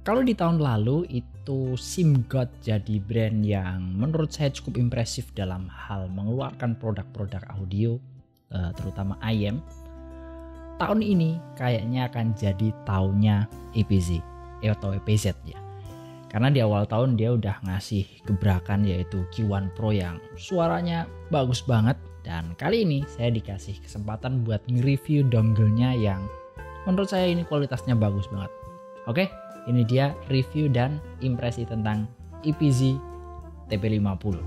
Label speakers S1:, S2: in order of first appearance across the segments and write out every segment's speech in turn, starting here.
S1: Kalau di tahun lalu itu SIMGOD jadi brand yang menurut saya cukup impresif dalam hal mengeluarkan produk-produk audio, terutama IM. Tahun ini kayaknya akan jadi tahunnya EPZ atau EPZ ya. Karena di awal tahun dia udah ngasih gebrakan yaitu Q1 Pro yang suaranya bagus banget. Dan kali ini saya dikasih kesempatan buat nge-review dongle-nya yang menurut saya ini kualitasnya bagus banget. Oke, ini dia review dan impresi tentang EPZ TP50.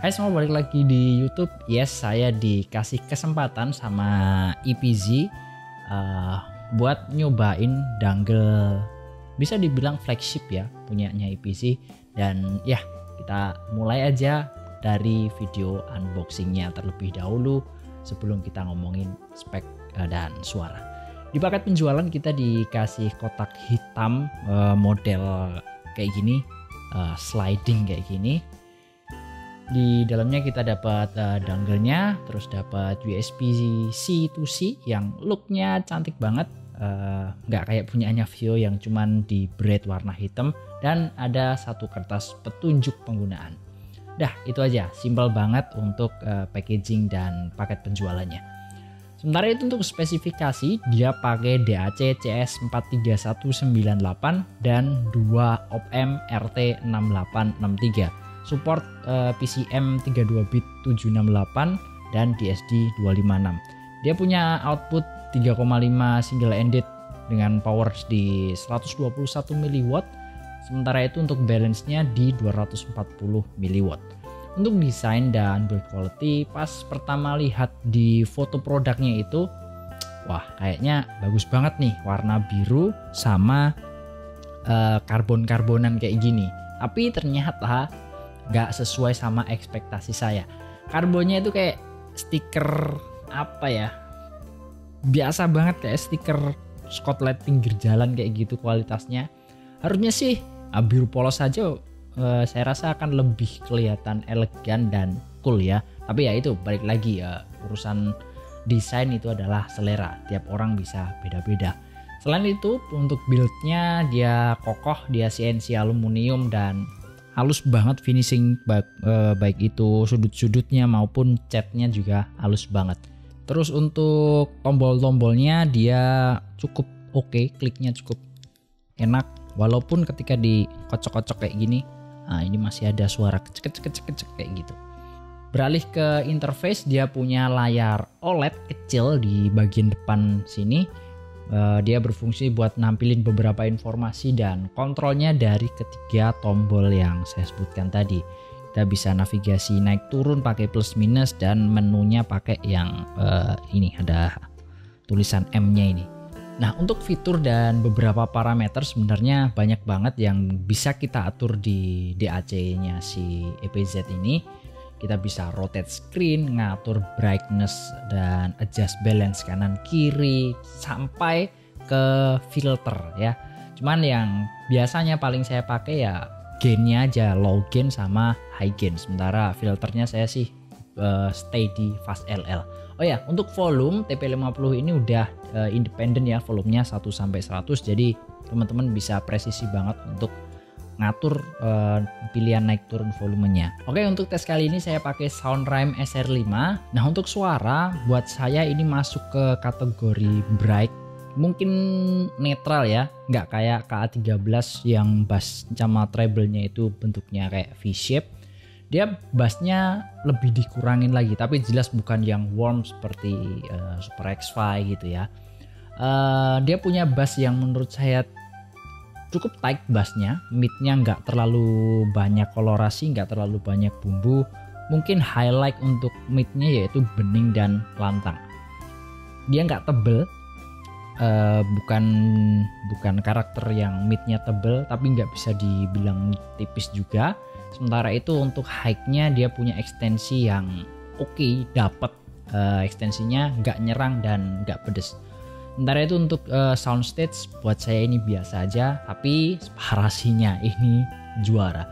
S1: Hai semua, balik lagi di YouTube. Yes, saya dikasih kesempatan sama EPZ buat nyobain dongle bisa dibilang flagship ya punyanya EPZ. Dan ya, kita mulai aja dari video unboxingnya terlebih dahulu sebelum kita ngomongin spek dan suara. Di paket penjualan kita dikasih kotak hitam model kayak gini, sliding kayak gini. Di dalamnya kita dapat dongle-nya, terus dapat USB C to C yang looknya cantik banget, nggak kayak punyanya Vio yang cuman di braid warna hitam, dan ada satu kertas petunjuk penggunaan. Dah, itu aja, simpel banget untuk packaging dan paket penjualannya. Sementara itu untuk spesifikasi dia pakai DAC CS43198 dan 2 OPM RT6863. Support PCM 32 bit 768 dan DSD 256. Dia punya output 3,5 single ended dengan power di 121 mW. Sementara itu untuk balance-nya di 240 mW. Untuk desain dan build quality, pas pertama lihat di foto produknya itu, wah kayaknya bagus banget nih, warna biru sama karbon-karbonan kayak gini. Tapi ternyata nggak sesuai sama ekspektasi saya. Karbonnya itu kayak stiker apa ya, biasa banget kayak stiker spotlight pinggir jalan kayak gitu kualitasnya. Harusnya sih biru polos saja, saya rasa akan lebih kelihatan elegan dan cool ya. Tapi ya itu balik lagi ya, urusan desain itu adalah selera, tiap orang bisa beda-beda. Selain itu untuk buildnya dia kokoh, dia CNC aluminium dan halus banget finishing, baik itu sudut-sudutnya maupun catnya juga halus banget. Terus untuk tombol-tombolnya dia cukup oke, kliknya cukup enak walaupun ketika dikocok-kocok kayak gini, ini masih ada suara kecek kayak gitu. Beralih ke interface, dia punya layar OLED kecil di bagian depan sini. Dia berfungsi buat nampilin beberapa informasi dan kontrolnya dari ketiga tombol yang saya sebutkan tadi. Kita bisa navigasi naik turun pakai plus minus dan menunya pakai yang ini ada tulisan M-nya ini. Nah, untuk fitur dan beberapa parameter sebenarnya banyak banget yang bisa kita atur di DAC-nya si EPZ ini. Kita bisa rotate screen, ngatur brightness dan adjust balance kanan kiri sampai ke filter ya. Cuman yang biasanya paling saya pakai ya gainnya aja, low gain sama high gain. Sementara filternya saya sih stay di fast LL. Oh ya, untuk volume TP50 ini udah independen ya, volumenya 1 sampai 100. Jadi teman-teman bisa presisi banget untuk ngatur pilihan naik turun volumenya. Oke, untuk tes kali ini saya pakai SoundRhyme SR5. Nah, untuk suara buat saya ini masuk ke kategori bright, mungkin netral ya, nggak kayak KA13 yang bass sama treble-nya itu bentuknya kayak V-shape. Dia bassnya lebih dikurangin lagi, tapi jelas bukan yang warm seperti Super X5 gitu ya. Dia punya bass yang menurut saya cukup tight bassnya, midnya nggak terlalu banyak kolorasi, nggak terlalu banyak bumbu. Mungkin highlight untuk midnya yaitu bening dan lantang. Dia nggak tebel, bukan karakter yang midnya tebel, tapi nggak bisa dibilang tipis juga. Sementara itu untuk high-nya dia punya ekstensi yang oke, dapat ekstensinya, nggak nyerang dan nggak pedes. Sementara itu untuk soundstage buat saya ini biasa aja, tapi parasinya ini juara.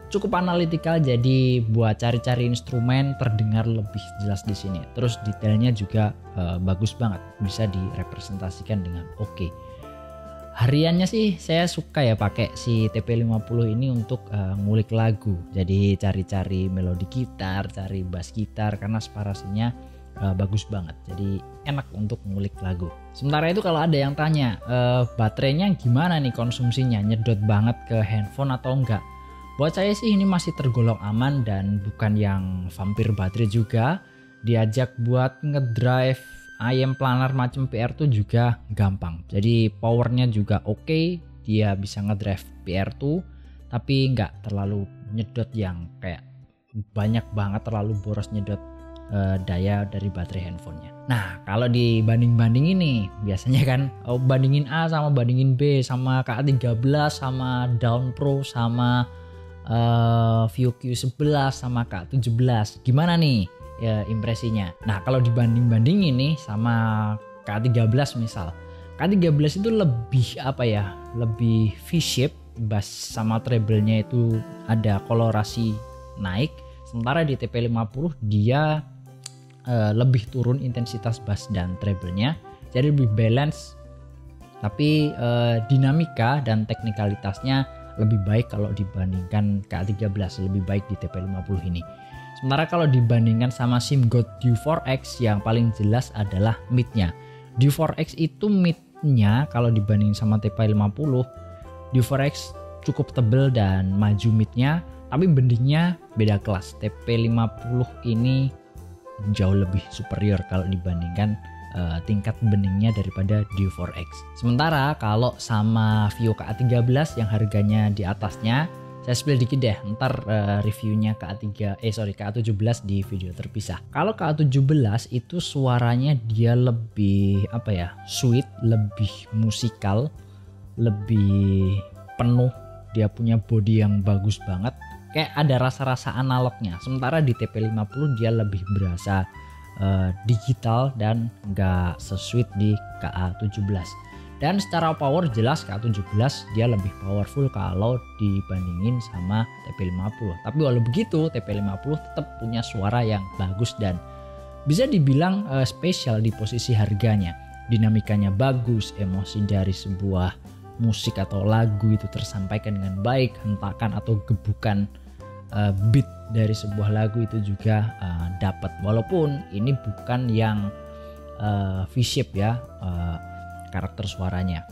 S1: Cukup analitikal, jadi buat cari-cari instrumen terdengar lebih jelas di sini. Terus detailnya juga bagus banget, bisa direpresentasikan dengan oke. Hariannya sih saya suka ya pakai si TP50 ini untuk ngulik lagu. Jadi cari-cari melodi gitar, cari bass gitar karena separasinya bagus banget. Jadi enak untuk ngulik lagu. Sementara itu kalau ada yang tanya baterainya gimana nih konsumsinya, nyedot banget ke handphone atau enggak? Buat saya sih ini masih tergolong aman dan bukan yang vampir baterai juga. Diajak buat ngedrive IM planar macam PR2 juga gampang. Jadi powernya juga oke, dia bisa ngedrive PR2 tapi nggak terlalu nyedot yang kayak banyak banget, terlalu boros nyedot daya dari baterai handphonenya. Nah kalau dibanding-bandingin nih, biasanya kan bandingin A sama bandingin B, sama KA13 sama Dawn Pro sama View Q11 sama KA17, gimana nih ya impresinya? Nah kalau dibanding-bandingin nih sama KA13 misal, KA13 itu lebih apa ya, lebih V-shape, bass sama treble-nya itu ada kolorasi naik, sementara di TP50 dia lebih turun intensitas bass dan treble-nya, jadi lebih balance, tapi dinamika dan teknikalitasnya lebih baik kalau dibandingkan KA13, lebih baik di TP50 ini. Sementara kalau dibandingkan sama SIMGOT DU4X, yang paling jelas adalah mid-nya. DU4X itu mid-nya kalau dibandingin sama TP50, DU4X cukup tebel dan maju mid-nya, tapi bendingnya beda kelas. TP50 ini jauh lebih superior kalau dibandingkan tingkat beningnya daripada DU4X. Sementara kalau sama View KA13 yang harganya di atasnya, saya spill dikit deh, ntar reviewnya KA17 di video terpisah. Kalau KA17 itu suaranya dia lebih apa ya, sweet, lebih musikal, lebih penuh, dia punya body yang bagus banget, kayak ada rasa-rasa analognya. Sementara di TP50 dia lebih berasa digital dan nggak se-sweet di KA17. Dan secara power jelas KA17 dia lebih powerful kalau dibandingin sama TP50. Tapi walau begitu TP50 tetap punya suara yang bagus dan bisa dibilang spesial di posisi harganya. Dinamikanya bagus, emosi dari sebuah musik atau lagu itu tersampaikan dengan baik, hentakan atau gebukan beat dari sebuah lagu itu juga dapat, walaupun ini bukan yang V-shape ya karakter suaranya.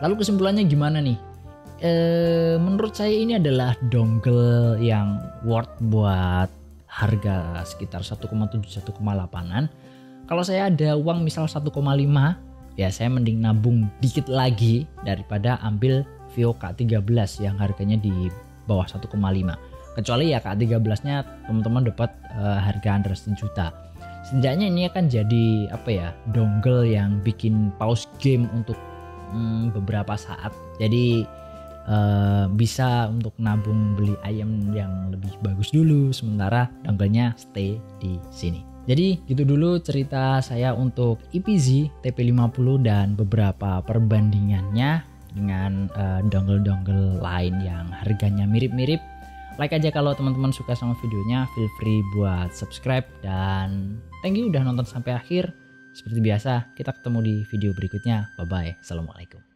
S1: Lalu kesimpulannya gimana nih? Menurut saya ini adalah dongle yang worth buat harga sekitar 1,7-1,8an. Kalau saya ada uang misal 1,5, ya saya mending nabung dikit lagi daripada ambil View K13 yang harganya di bawah 1,5. Kecuali ya K13 nya teman-teman dapat harga under 1 juta. Setidaknya ini akan jadi apa ya, dongle yang bikin pause game untuk beberapa saat. Jadi bisa untuk nabung beli ayam yang lebih bagus dulu, sementara dongle-nya stay di sini. Jadi gitu dulu cerita saya untuk EPZ TP50 dan beberapa perbandingannya dengan dongle-dongle lain yang harganya mirip-mirip. Like aja kalau teman-teman suka sama videonya, feel free buat subscribe, dan thank you udah nonton sampai akhir. Seperti biasa, kita ketemu di video berikutnya. Bye bye. Assalamualaikum.